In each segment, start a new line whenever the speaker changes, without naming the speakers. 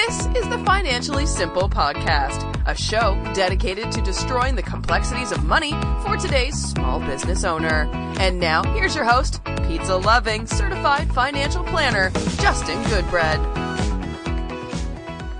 This is the Financially Simple Podcast, a show dedicated to destroying the complexities of money for today's small business owner. And now, here's your host, pizza-loving, certified financial planner, Justin Goodbread.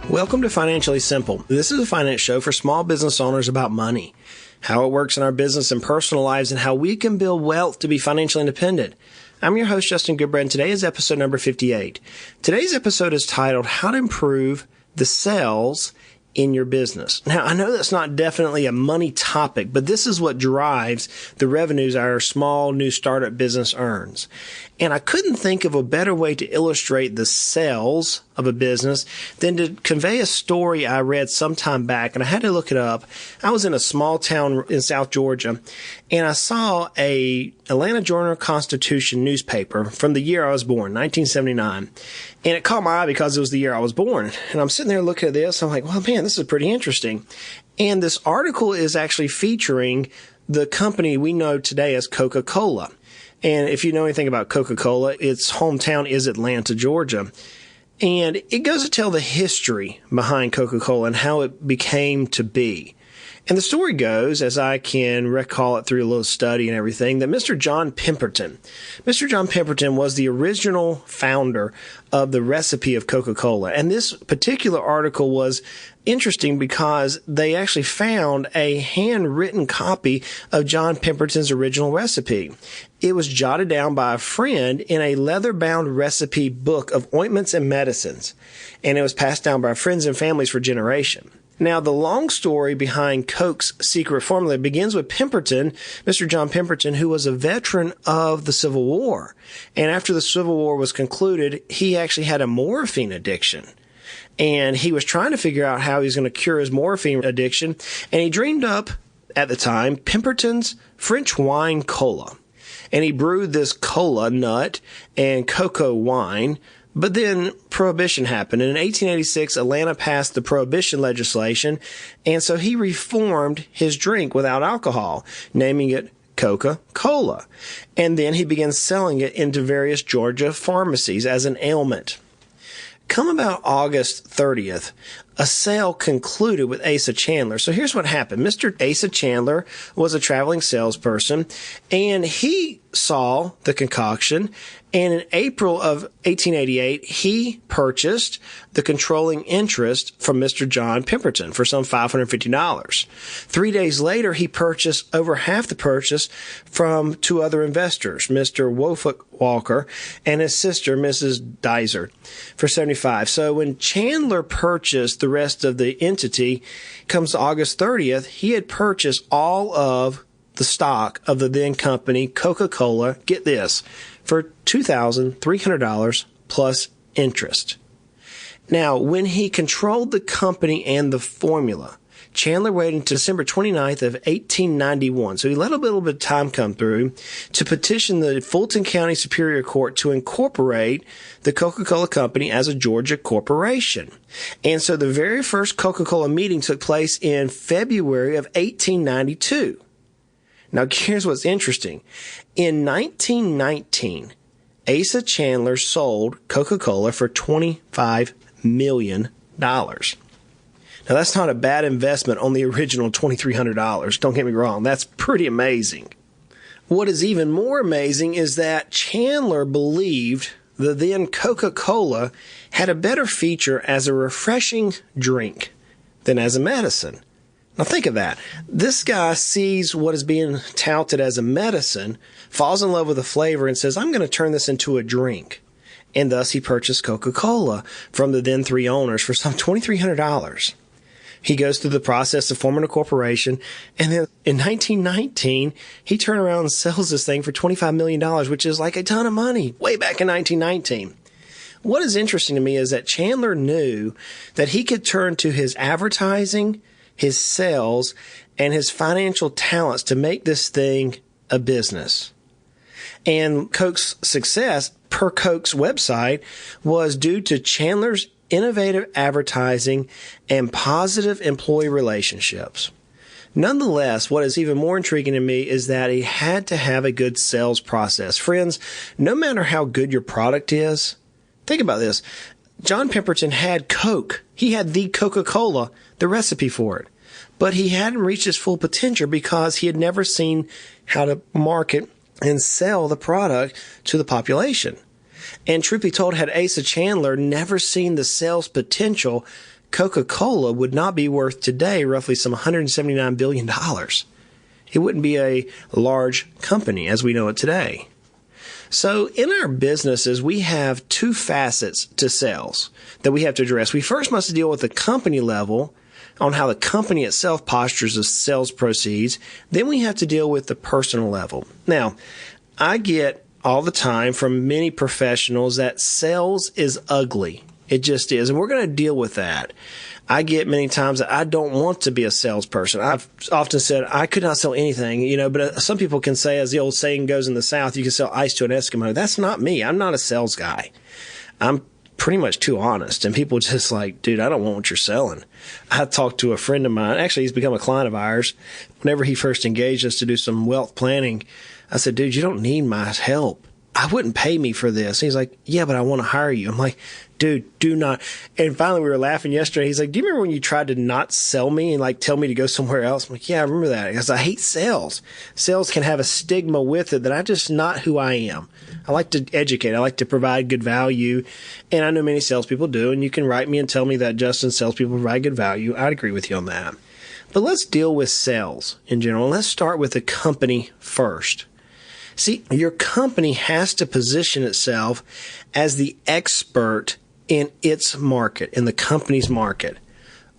Welcome to Financially Simple. This is a finance show for small business owners about money, how it works in our business and personal lives, and how we can build wealth to be financially independent. I'm your host, Justin Goodbread, and today is episode number 58. Today's episode is titled, How to Improve the Sales in Your Business. Now, I know that's not definitely a money topic, but this is what drives the revenues our small new startup business earns. And I couldn't think of a better way to illustrate the sales of a business than to convey a story I read some time back, and I had to look it up. I was in a small town in South Georgia, and I saw a Atlanta Journal-Constitution newspaper from the year I was born, 1979. And it caught my eye because it was the year I was born. And I'm sitting there looking at this, I'm like, well, man, this is pretty interesting. And this article is actually featuring the company we know today as Coca-Cola. And if you know anything about Coca-Cola, its hometown is Atlanta, Georgia. And it goes to tell the history behind Coca-Cola and how it became to be. And the story goes, as I can recall it through a little study and everything, that Mr. John Pemberton was the original founder of the recipe of Coca-Cola. And this particular article was interesting because they actually found a handwritten copy of John Pemberton's original recipe. It was jotted down by a friend in a leather-bound recipe book of ointments and medicines, and it was passed down by friends and families for generations. Now, the long story behind Coke's secret formula begins with Pemberton, Mr. John Pemberton, who was a veteran of the Civil War. And after the Civil War was concluded, he actually had a morphine addiction. And he was trying to figure out how he was going to cure his morphine addiction. And he dreamed up, at the time, Pemberton's French wine cola. And he brewed this cola nut and cocoa wine. But then Prohibition happened, and in 1886, Atlanta passed the Prohibition legislation, and so he reformed his drink without alcohol, naming it Coca-Cola. And then he began selling it into various Georgia pharmacies as an ailment. Come about August 30th, a sale concluded with Asa Chandler. So here's what happened. Mr. Asa Chandler was a traveling salesperson, and he saw the concoction, and in April of 1888, he purchased the controlling interest from Mr. John Pemberton for some $550. 3 days later, he purchased over half the purchase from two other investors, Mr. Woolfolk Walker and his sister, Mrs. Dizer, for $75. So when Chandler purchased the rest of the entity, comes August 30th, he had purchased all of the stock of the then company Coca-Cola, get this, for $2,300 plus interest. Now, when he controlled the company and the formula, Chandler waited until December 29th of 1891, so he let a little bit of time come through to petition the Fulton County Superior Court to incorporate the Coca-Cola Company as a Georgia corporation. And so the very first Coca-Cola meeting took place in February of 1892. Now, here's what's interesting. In 1919, Asa Chandler sold Coca-Cola for $25 million. Now, that's not a bad investment on the original $2,300. Don't get me wrong. That's pretty amazing. What is even more amazing is that Chandler believed the then Coca-Cola had a better feature as a refreshing drink than as a medicine. Now think of that. This guy sees what is being touted as a medicine, falls in love with the flavor, and says, I'm going to turn this into a drink. And thus he purchased Coca-Cola from the then three owners for some $2,300. He goes through the process of forming a corporation, and then in 1919, he turned around and sells this thing for $25 million, which is like a ton of money, way back in 1919. What is interesting to me is that Chandler knew that he could turn to his advertising, his sales, and his financial talents to make this thing a business. And Coke's success, per Coke's website, was due to Chandler's innovative advertising and positive employee relationships. Nonetheless, what is even more intriguing to me is that he had to have a good sales process. Friends, no matter how good your product is, think about this. John Pemberton had Coke. He had the Coca-Cola, the recipe for it. But he hadn't reached his full potential because he had never seen how to market and sell the product to the population. And truth be told, had Asa Chandler never seen the sales potential, Coca-Cola would not be worth today roughly some $179 billion. It wouldn't be a large company as we know it today. So in our businesses, we have two facets to sales that we have to address. We first must deal with the company level on how the company itself postures as sales proceeds. Then we have to deal with the personal level. Now, I get all the time from many professionals that sales is ugly. It just is. And we're going to deal with that. I get many times that I don't want to be a salesperson. I've often said I could not sell anything, but some people can say, as the old saying goes in the South, you can sell ice to an Eskimo. That's not me. I'm not a sales guy. I'm pretty much too honest. And people just like, dude, I don't want what you're selling. I talked to a friend of mine. Actually, he's become a client of ours. Whenever he first engaged us to do some wealth planning, I said, dude, you don't need my help. I wouldn't pay me for this. He's like, yeah, but I want to hire you. I'm like, dude, do not. And finally, we were laughing yesterday. He's like, do you remember when you tried to not sell me and tell me to go somewhere else? I'm like, yeah, I remember that. Because I hate sales. Sales can have a stigma with it that I'm just not who I am. I like to educate. I like to provide good value. And I know many salespeople do. And you can write me and tell me that, Justin, salespeople provide good value. I'd agree with you on that. But let's deal with sales in general. Let's start with the company first. See, your company has to position itself as the expert in its market, in the company's market.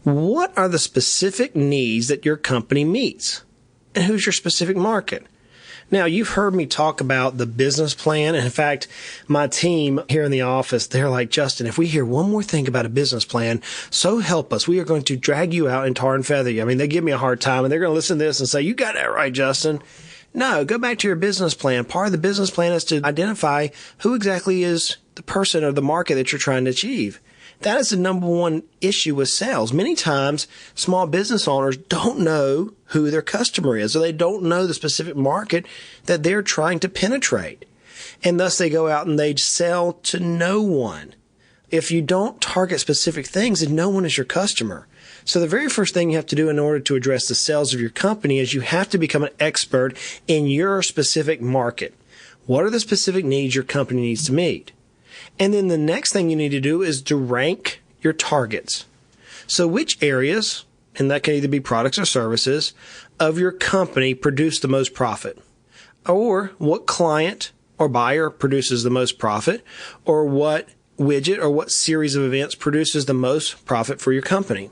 What are the specific needs that your company meets? And who's your specific market? Now, you've heard me talk about the business plan. And in fact, my team here in the office, they're like, Justin, if we hear one more thing about a business plan, so help us. We are going to drag you out and tar and feather you. I mean, they give me a hard time and they're going to listen to this and say, you got that right, Justin. No, go back to your business plan. Part of the business plan is to identify who exactly is the person or the market that you're trying to achieve. That is the number one issue with sales. Many times, small business owners don't know who their customer is, or they don't know the specific market that they're trying to penetrate. And thus they go out and they sell to no one. If you don't target specific things, then no one is your customer. So the very first thing you have to do in order to address the sales of your company is you have to become an expert in your specific market. What are the specific needs your company needs to meet? And then the next thing you need to do is to rank your targets. So which areas, and that can either be products or services, of your company produce the most profit? Or what client or buyer produces the most profit? Or what widget or what series of events produces the most profit for your company?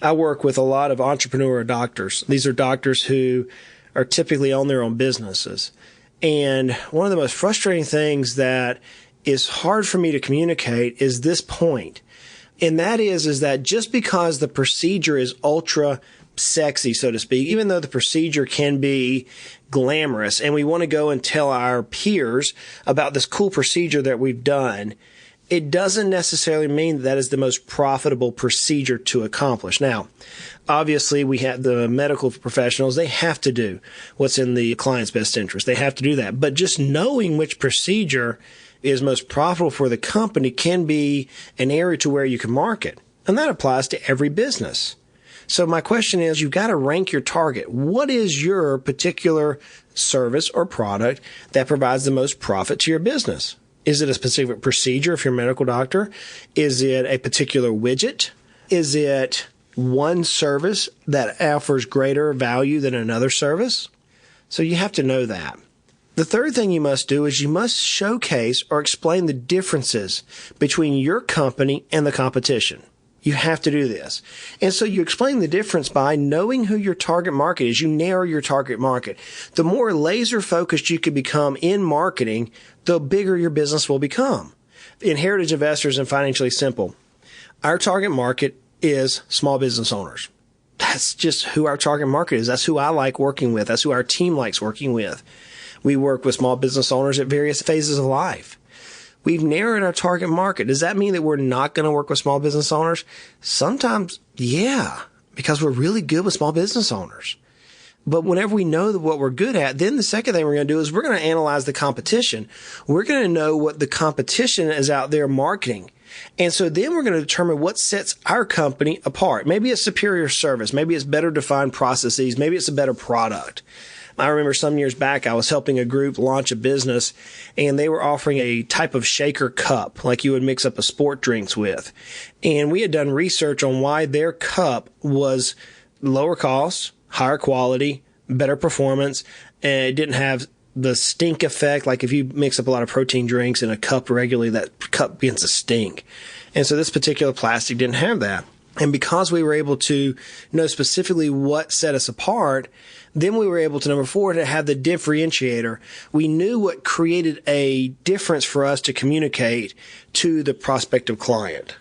I work with a lot of entrepreneur doctors. These are doctors who are typically on their own businesses. And one of the most frustrating things that is hard for me to communicate is this point. And that is that just because the procedure is ultra sexy, so to speak, even though the procedure can be glamorous and we want to go and tell our peers about this cool procedure that we've done, it doesn't necessarily mean that is the most profitable procedure to accomplish. Now, obviously, we have the medical professionals. They have to do what's in the client's best interest. They have to do that. But just knowing which procedure is most profitable for the company can be an area to where you can market. And that applies to every business. So my question is, you've got to rank your target. What is your particular service or product that provides the most profit to your business? Is it a specific procedure if you're a medical doctor? Is it a particular widget? Is it one service that offers greater value than another service? So you have to know that. The third thing you must do is you must showcase or explain the differences between your company and the competition. You have to do this. And so you explain the difference by knowing who your target market is. You narrow your target market. The more laser focused you can become in marketing, the bigger your business will become. In Heritage Investors and Financially Simple, our target market is small business owners. That's just who our target market is. That's who I like working with. That's who our team likes working with. We work with small business owners at various phases of life. We've narrowed our target market. Does that mean that we're not going to work with small business owners? Sometimes, yeah, because we're really good with small business owners. But whenever we know what we're good at, then the second thing we're going to do is we're going to analyze the competition. We're going to know what the competition is out there marketing. And so then we're going to determine what sets our company apart. Maybe it's superior service. Maybe it's better defined processes. Maybe it's a better product. I remember some years back, I was helping a group launch a business, and they were offering a type of shaker cup, like you would mix up a sport drinks with. And we had done research on why their cup was lower cost, higher quality, better performance, and it didn't have the stink effect. Like if you mix up a lot of protein drinks in a cup regularly, that cup begins to stink. And so this particular plastic didn't have that. And because we were able to know specifically what set us apart, then we were able to, number 4, to have the differentiator. We knew what created a difference for us to communicate to the prospective client.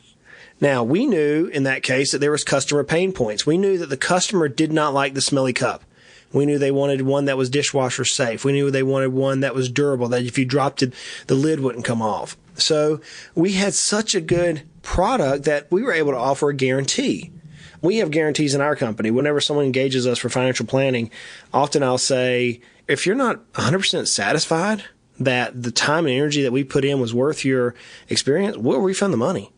Now, we knew in that case that there was customer pain points. We knew that the customer did not like the smelly cup. We knew they wanted one that was dishwasher safe. We knew they wanted one that was durable, that if you dropped it, the lid wouldn't come off. So we had such a good product that we were able to offer a guarantee. We have guarantees in our company. Whenever someone engages us for financial planning, often I'll say, if you're not 100% satisfied that the time and energy that we put in was worth your experience, we'll refund the money.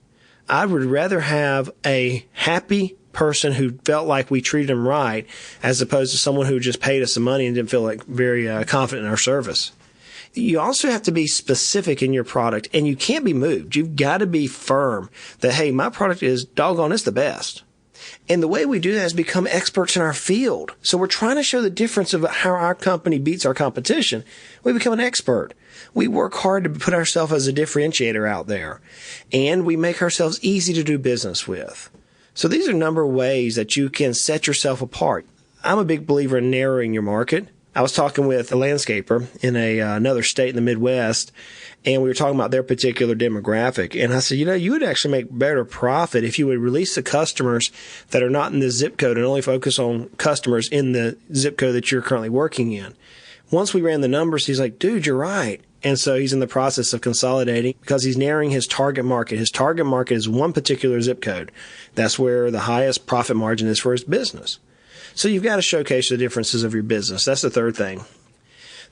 I would rather have a happy person who felt like we treated them right as opposed to someone who just paid us some money and didn't feel like very confident in our service. You also have to be specific in your product, and you can't be moved. You've got to be firm that, hey, my product is doggone, it's the best. And the way we do that is become experts in our field. So we're trying to show the difference of how our company beats our competition. We become an expert. We work hard to put ourselves as a differentiator out there, and we make ourselves easy to do business with. So these are a number of ways that you can set yourself apart. I'm a big believer in narrowing your market. I was talking with a landscaper in another state in the Midwest, and we were talking about their particular demographic. And I said, you would actually make better profit if you would release the customers that are not in this zip code and only focus on customers in the zip code that you're currently working in. Once we ran the numbers, he's like, dude, you're right. And so he's in the process of consolidating because he's narrowing his target market. His target market is one particular zip code. That's where the highest profit margin is for his business. So you've got to showcase the differences of your business. That's the third thing.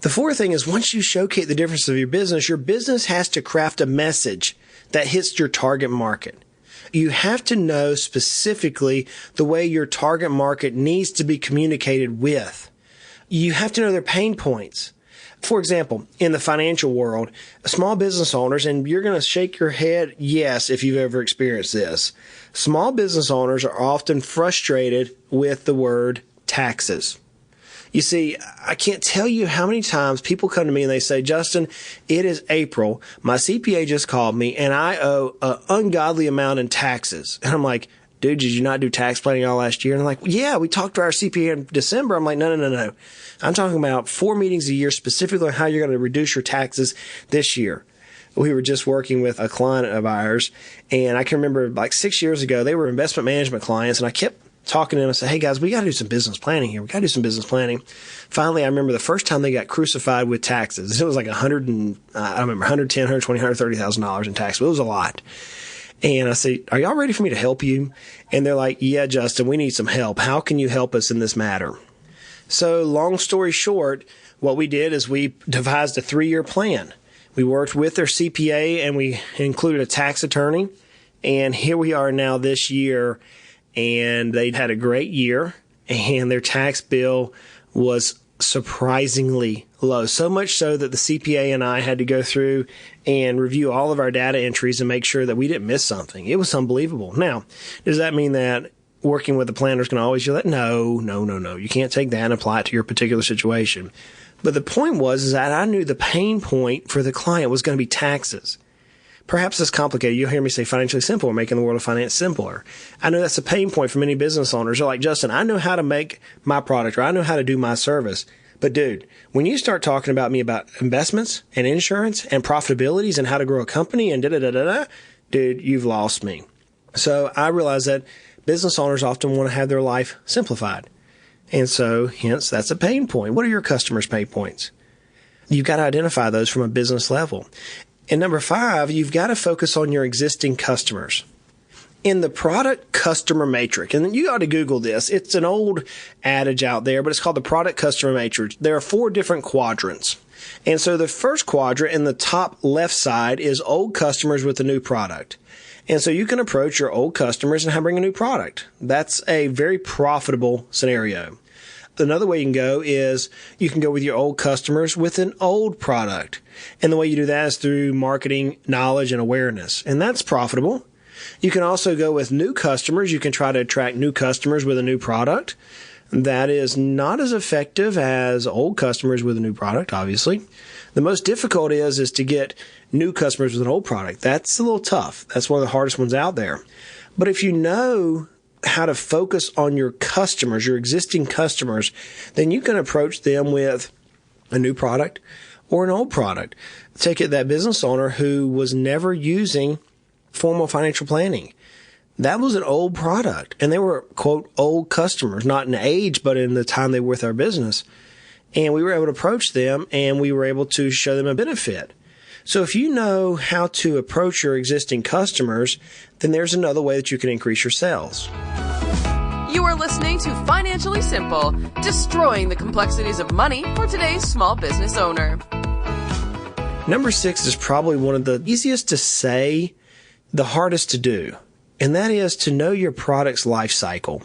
The fourth thing is once you showcase the differences of your business has to craft a message that hits your target market. You have to know specifically the way your target market needs to be communicated with. You have to know their pain points. For example, in the financial world, small business owners, and you're going to shake your head, yes, if you've ever experienced this. Small business owners are often frustrated with the word taxes. You see, I can't tell you how many times people come to me and they say, Justin, it is April. My CPA just called me and I owe an ungodly amount in taxes. And I'm like, dude, did you not do tax planning all last year? And I'm like, yeah, we talked to our CPA in December. I'm like, no. I'm talking about 4 meetings a year specifically on how you're going to reduce your taxes this year. We were just working with a client of ours, and I can remember like 6 years ago, they were investment management clients, and I kept talking to them and said, hey guys, we got to do some business planning here. We got to do some business planning. Finally, I remember the first time they got crucified with taxes. It was like $110,000, $120,000, $130,000 in taxes. It was a lot. And I say, are y'all ready for me to help you? And they're like, yeah, Justin, we need some help. How can you help us in this matter? So long story short, what we did is we devised a 3-year plan. We worked with their CPA and we included a tax attorney. And here we are now this year, and they'd had a great year, and their tax bill was surprisingly low. So much so that the CPA and I had to go through and review all of our data entries and make sure that we didn't miss something. It was unbelievable. Now, does that mean that working with the planner is going to always do that? No. You can't take that and apply it to your particular situation. But the point was that I knew the pain point for the client was going to be taxes. Perhaps it's complicated. You'll hear me say financially simple or making the world of finance simpler. I know that's a pain point for many business owners. They're like, Justin, I know how to make my product or I know how to do my service. But dude, when you start talking about me about investments and insurance and profitabilities and how to grow a company and dude, you've lost me. So I realize that business owners often want to have their life simplified. And so, hence, that's a pain point. What are your customers' pain points? You've got to identify those from a business level. And number 5, you've got to focus on your existing customers. in the product customer matrix. And you ought to Google this. It's an old adage out there, but it's called the product customer matrix. There are 4 different quadrants. And so the first quadrant in the top left side is old customers with a new product. And so you can approach your old customers and bring a new product. That's a very profitable scenario. Another way you can go is you can go with your old customers with an old product. And the way you do that is through marketing, knowledge, and awareness. And that's profitable. You can also go with new customers. You can try to attract new customers with a new product. That is not as effective as old customers with a new product, obviously. The most difficult is to get new customers with an old product. That's a little tough. That's one of the hardest ones out there. But if you know how to focus on your customers, your existing customers, then you can approach them with a new product or an old product. Take it that business owner who was never using formal financial planning. That was an old product, and they were, quote, old customers, not in age, but in the time they were with our business. And we were able to approach them, and we were able to show them a benefit. So if you know how to approach your existing customers, then there's another way that you can increase your sales.
You are listening to Financially Simple, destroying the complexities of money for today's small business owner.
Number 6 is probably one of the easiest to say, the hardest to do. And that is to know your product's life cycle.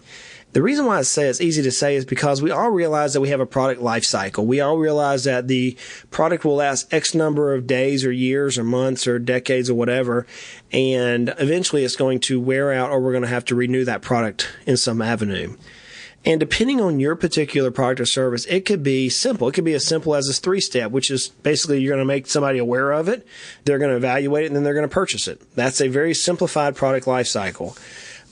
The reason why I say it's easy to say is because we all realize that we have a product life cycle. We all realize that the product will last X number of days or years or months or decades or whatever. And eventually it's going to wear out, or we're going to have to renew that product in some avenue. And depending on your particular product or service, it could be simple. It could be as simple as this 3-step, which is basically you're going to make somebody aware of it, they're going to evaluate it, and then they're going to purchase it. That's a very simplified product life cycle.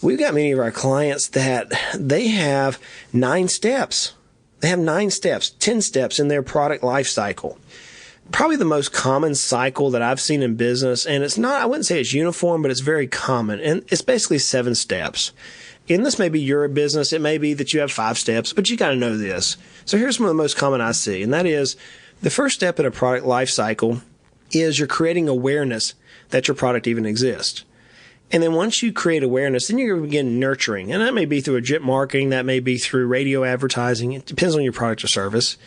We've got many of our clients that they have 9 steps. They have 9 steps, 10 steps in their product life cycle. Probably the most common cycle that I've seen in business, and it's not, I wouldn't say it's uniform, but it's very common, and it's basically 7 steps. And this may be your business. It may be that you have 5 steps, but you got to know this. So here's one of the most common I see, and that is the first step in a product life cycle is you're creating awareness that your product even exists. And then once you create awareness, then you're going to begin nurturing. And that may be through legit marketing. That may be through radio advertising. It depends on your product or service.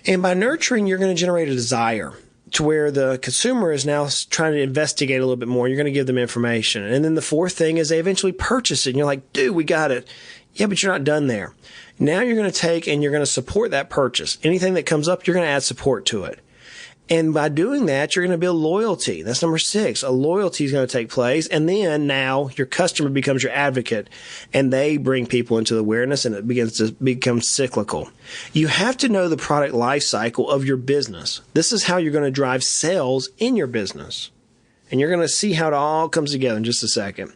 And by nurturing, you're going to generate a desire to where the consumer is now trying to investigate a little bit more. You're going to give them information. And then the 4th thing is they eventually purchase it. And you're like, dude, we got it. Yeah, but you're not done there. Now you're going to take and you're going to support that purchase. Anything that comes up, you're going to add support to it. And by doing that, you're going to build loyalty. That's number 6. A loyalty is going to take place. And then now your customer becomes your advocate, and they bring people into awareness, and it begins to become cyclical. You have to know the product life cycle of your business. This is how you're going to drive sales in your business. And you're going to see how it all comes together in just a second.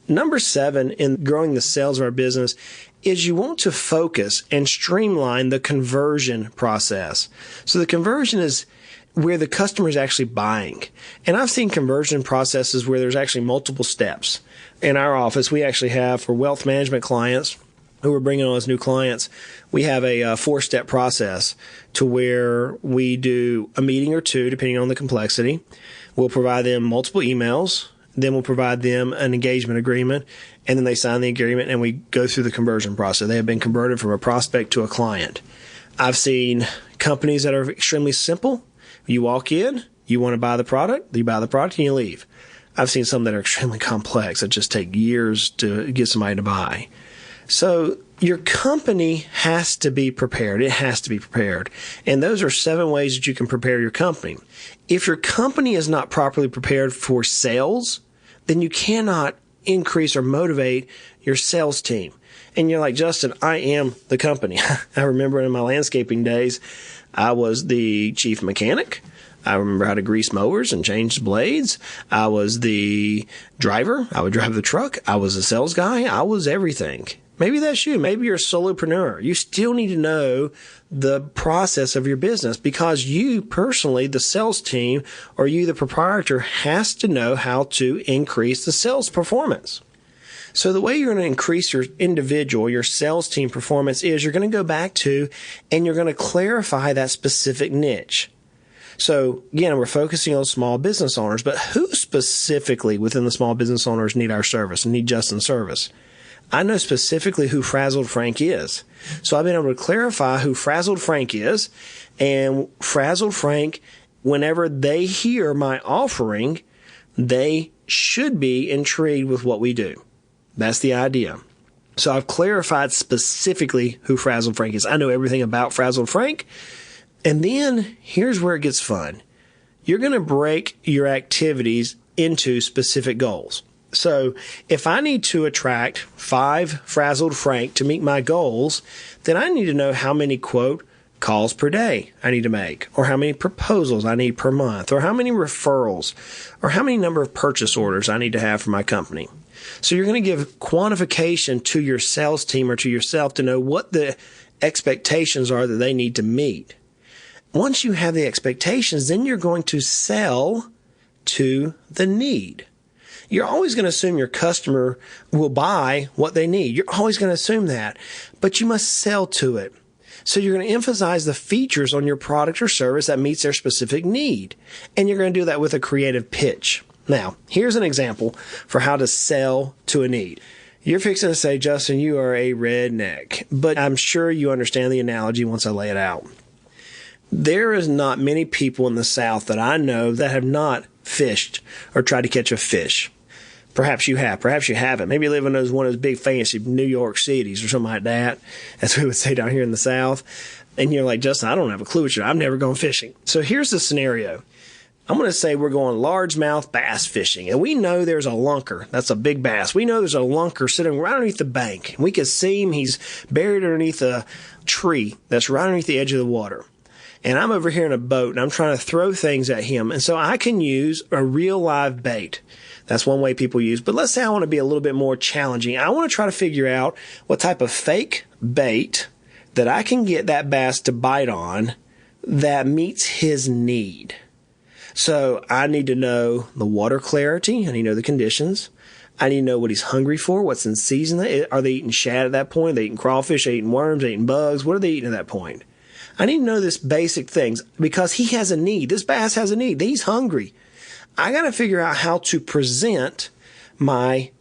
Number 7 in growing the sales of our business is you want to focus and streamline the conversion process. So the conversion is where the customer is actually buying. And I've seen conversion processes where there's actually multiple steps. In our office, we actually have, for wealth management clients who are bringing on as new clients, we have a 4-step process to where we do a meeting or 2, depending on the complexity. We'll provide them multiple emails. Then we'll provide them an engagement agreement, and then they sign the agreement, and we go through the conversion process. They have been converted from a prospect to a client. I've seen companies that are extremely simple. You walk in, you want to buy the product, you buy the product, and you leave. I've seen some that are extremely complex that just take years to get somebody to buy. So your company has to be prepared. It has to be prepared. And those are 7 ways that you can prepare your company. If your company is not properly prepared for sales, then you cannot increase or motivate your sales team. And you're like, Justin, I am the company. I remember in my landscaping days, I was the chief mechanic. I remember how to grease mowers and change blades. I was the driver. I would drive the truck. I was a sales guy. I was everything. Maybe that's you. Maybe you're a solopreneur. You still need to know the process of your business because you personally, the sales team, or you, the proprietor, has to know how to increase the sales performance. So the way you're going to increase your individual, your sales team performance is you're going to go back to and you're going to clarify that specific niche. So again, we're focusing on small business owners, but who specifically within the small business owners need our service and need Justin's service? I know specifically who Frazzled Frank is. So I've been able to clarify who Frazzled Frank is, and Frazzled Frank, whenever they hear my offering, they should be intrigued with what we do. That's the idea. So I've clarified specifically who Frazzled Frank is. I know everything about Frazzled Frank. And then here's where it gets fun. You're going to break your activities into specific goals. So if I need to attract 5 Frazzled Frank to meet my goals, then I need to know how many, quote, calls per day I need to make, or how many proposals I need per month, or how many referrals, or how many number of purchase orders I need to have for my company. So you're going to give quantification to your sales team or to yourself to know what the expectations are that they need to meet. Once you have the expectations, then you're going to sell to the need. You're always going to assume your customer will buy what they need. You're always going to assume that, but you must sell to it. So you're going to emphasize the features on your product or service that meets their specific need. And you're going to do that with a creative pitch. Now, here's an example for how to sell to a need. You're fixing to say, Justin, you are a redneck, but I'm sure you understand the analogy once I lay it out. There is not many people in the South that I know that have not fished or tried to catch a fish. Perhaps you have. Perhaps you haven't. Maybe you live in one of those big fancy New York cities or something like that, as we would say down here in the South. And you're like, Justin, I don't have a clue what you're. I've never gone fishing. So here's the scenario. I'm going to say we're going largemouth bass fishing. And we know there's a lunker. That's a big bass. We know there's a lunker sitting right underneath the bank. We can see him. He's buried underneath a tree that's right underneath the edge of the water. And I'm over here in a boat, and I'm trying to throw things at him. And so I can use a real live bait. That's one way people use. But let's say I want to be a little bit more challenging. I want to try to figure out what type of fake bait that I can get that bass to bite on that meets his need. So I need to know the water clarity. I need to know the conditions. I need to know what he's hungry for, what's in season. Are they eating shad at that point? Are they eating crawfish? Are they eating worms? Are they eating bugs? What are they eating at that point? I need to know this basic things because he has a need. This bass has a need. He's hungry. I got to figure out how to present my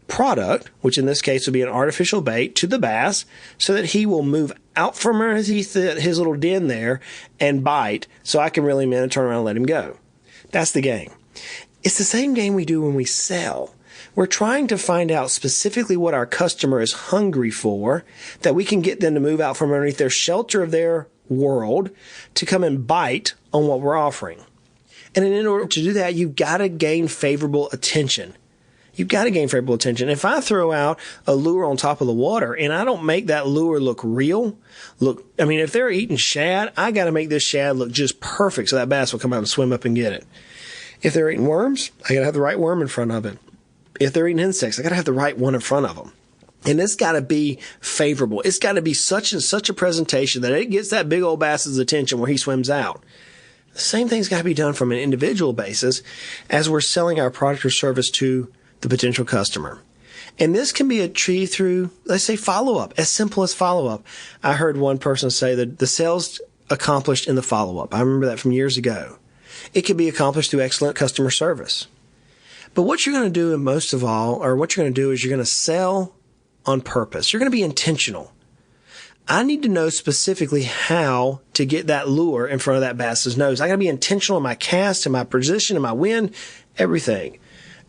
product, which in this case would be an artificial bait, to the bass so that he will move out from his little den there and bite so I can really turn around and let him go. That's the game. It's the same game we do when we sell. We're trying to find out specifically what our customer is hungry for, that we can get them to move out from underneath their shelter of their world to come and bite on what we're offering. And in order to do that, you've got to gain favorable attention. You've got to gain favorable attention. If I throw out a lure on top of the water and I don't make that lure look real, if they're eating shad, I got to make this shad look just perfect so that bass will come out and swim up and get it. If they're eating worms, I got to have the right worm in front of it. If they're eating insects, I got to have the right one in front of them. And it's got to be favorable. It's got to be such and such a presentation that it gets that big old bass's attention where he swims out. The same thing's got to be done from an individual basis as we're selling our product or service to the potential customer. And this can be achieved through, let's say, follow-up, as simple as follow-up. I heard one person say that the sales accomplished in the follow-up. I remember that from years ago. It can be accomplished through excellent customer service. But what you're going to do, and most of all, or what you're going to do is you're going to sell on purpose. You're going to be intentional. I need to know specifically how to get that lure in front of that bass's nose. I got to be intentional in my cast, in my position, in my wind, everything.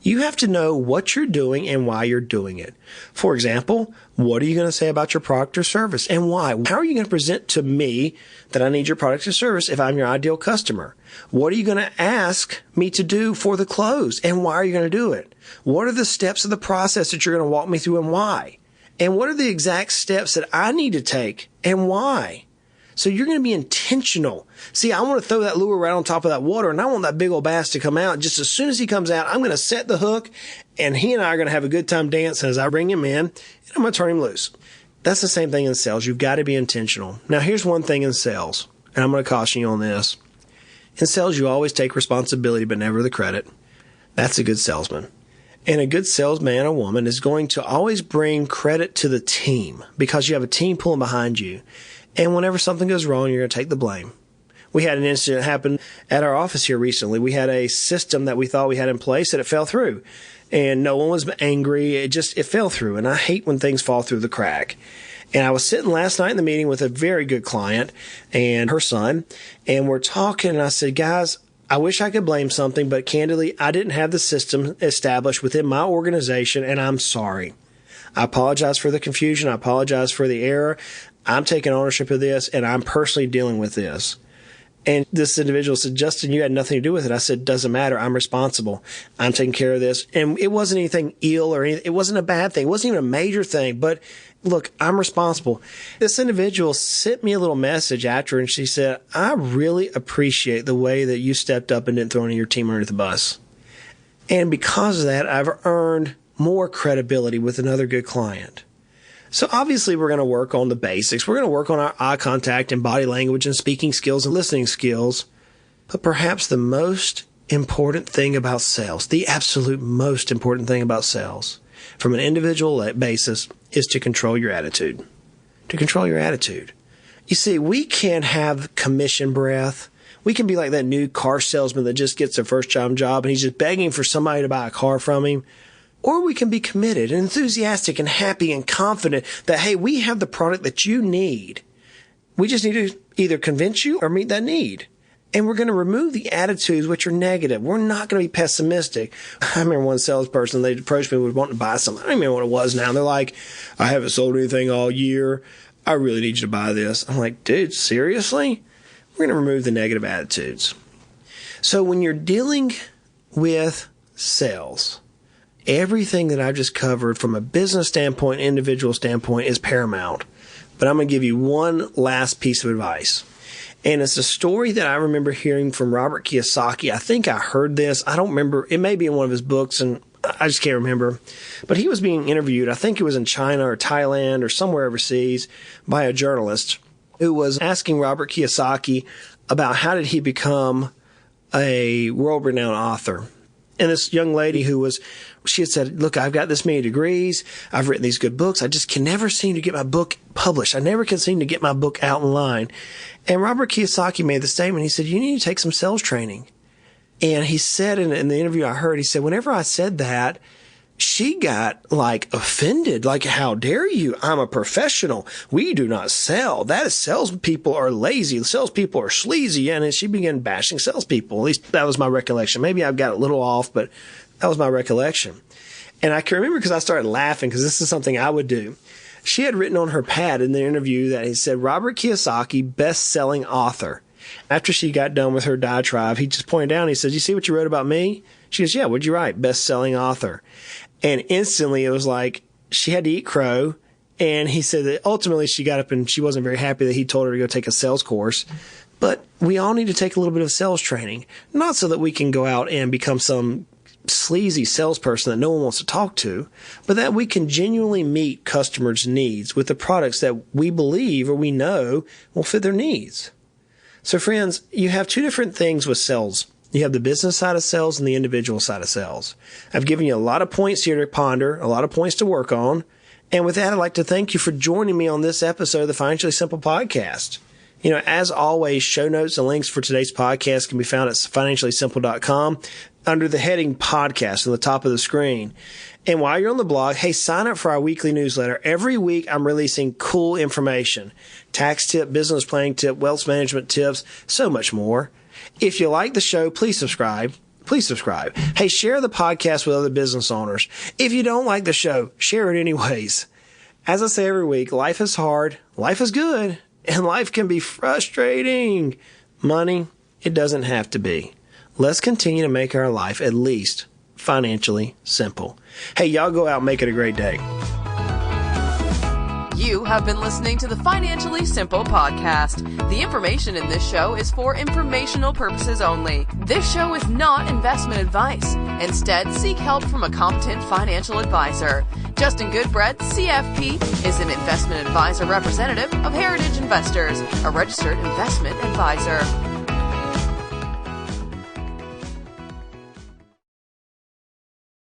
You have to know what you're doing and why you're doing it. For example, what are you going to say about your product or service and why? How are you going to present to me that I need your product or service if I'm your ideal customer? What are you going to ask me to do for the close and why are you going to do it? What are the steps of the process that you're going to walk me through and why? And what are the exact steps that I need to take and why? So you're going to be intentional. See, I want to throw that lure right on top of that water, and I want that big old bass to come out. Just as soon as he comes out, I'm going to set the hook, and he and I are going to have a good time dancing as I bring him in, and I'm going to turn him loose. That's the same thing in sales. You've got to be intentional. Now, here's one thing in sales, and I'm going to caution you on this. In sales, you always take responsibility, but never the credit. That's a good salesman. And a good salesman or woman is going to always bring credit to the team because you have a team pulling behind you. And whenever something goes wrong, you're going to take the blame. We had an incident happen at our office here recently. We had a system that we thought we had in place and it fell through. And no one was angry. It fell through. And I hate when things fall through the crack. And I was sitting last night in the meeting with a very good client and her son. And we're talking and I said, guys, I wish I could blame something, but candidly, I didn't have the system established within my organization, and I'm sorry. I apologize for the confusion. I apologize for the error. I'm taking ownership of this, and I'm personally dealing with this. And this individual said, Justin, you had nothing to do with it. I said, doesn't matter. I'm responsible. I'm taking care of this. And it wasn't anything ill or anything. It wasn't a bad thing. It wasn't even a major thing. But look, I'm responsible. This individual sent me a little message after, and she said, I really appreciate the way that you stepped up and didn't throw any of your team under the bus. And because of that, I've earned more credibility with another good client. So obviously we're going to work on the basics. We're going to work on our eye contact and body language and speaking skills and listening skills. But perhaps the most important thing about sales, the absolute most important thing about sales from an individual basis is to control your attitude. To control your attitude. You see, we can't have commission breath. We can be like that new car salesman that just gets their first job and he's just begging for somebody to buy a car from him. Or we can be committed and enthusiastic and happy and confident that, hey, we have the product that you need. We just need to either convince you or meet that need. And we're going to remove the attitudes which are negative. We're not going to be pessimistic. I remember one salesperson, they approached me with wanting to buy something. I don't remember what it was now. And they're like, I haven't sold anything all year. I really need you to buy this. I'm like, dude, seriously? We're going to remove the negative attitudes. So when you're dealing with sales, everything that I've just covered from a business standpoint, individual standpoint is paramount. But I'm going to give you one last piece of advice. And it's a story that I remember hearing from Robert Kiyosaki. I think I heard this. I don't remember. It may be in one of his books, and I just can't remember. But he was being interviewed. I think it was in China or Thailand or somewhere overseas by a journalist who was asking Robert Kiyosaki about how did he become a world-renowned author. And this young lady she had said, look, I've got this many degrees. I've written these good books. I just can never seem to get my book published. I never can seem to get my book out in line. And Robert Kiyosaki made the statement. He said, you need to take some sales training. And he said in the interview I heard, he said, whenever I said that, she got offended. Like, how dare you? I'm a professional. We do not sell. Salespeople are lazy. Salespeople are sleazy. And she began bashing salespeople. At least that was my recollection. Maybe I've got it a little off, but that was my recollection. And I can remember because I started laughing because this is something I would do. She had written on her pad in the interview that he said, Robert Kiyosaki, best-selling author. After she got done with her diatribe, he just pointed down. He said, you see what you wrote about me? She goes, yeah, what'd you write? Best-selling author. And instantly it was like she had to eat crow. And he said that ultimately she got up and she wasn't very happy that he told her to go take a sales course. But we all need to take a little bit of sales training, not so that we can go out and become some sleazy salesperson that no one wants to talk to, but that we can genuinely meet customers' needs with the products that we believe or we know will fit their needs. So friends, you have two different things with sales. You have the business side of sales and the individual side of sales. I've given you a lot of points here to ponder, a lot of points to work on. And with that, I'd like to thank you for joining me on this episode of the Financially Simple Podcast. As always, show notes and links for today's podcast can be found at financiallysimple.com under the heading podcast on the top of the screen. And while you're on the blog, hey, sign up for our weekly newsletter. Every week, I'm releasing cool information. Tax tip, business planning tip, wealth management tips, so much more. If you like the show, please subscribe. Please subscribe. Hey, share the podcast with other business owners. If you don't like the show, share it anyways. As I say every week, life is hard, life is good, and life can be frustrating. Money, it doesn't have to be. Let's continue to make our life at least financially simple. Hey, y'all go out and make it a great day.
You have been listening to the Financially Simple Podcast. The information in this show is for informational purposes only. This show is not investment advice. Instead, seek help from a competent financial advisor. Justin Goodbread, CFP, is an investment advisor representative of Heritage Investors, a registered investment advisor.